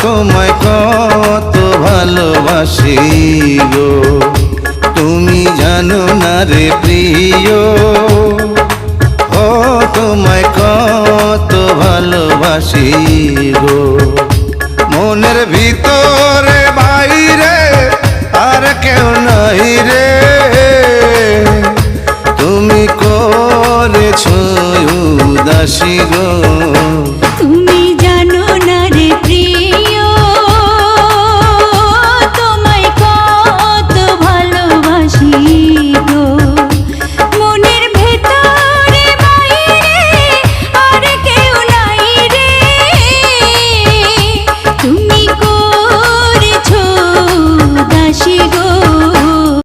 তোমায় কত ভালোবাসি গো, তুমি জানো না রে প্রিয়। ও তোমায় কত ভালোবাসি গো, মনের ভিতরে বাইরে আর কেউ নাই রে। তুমি করেছো উদাসী গো,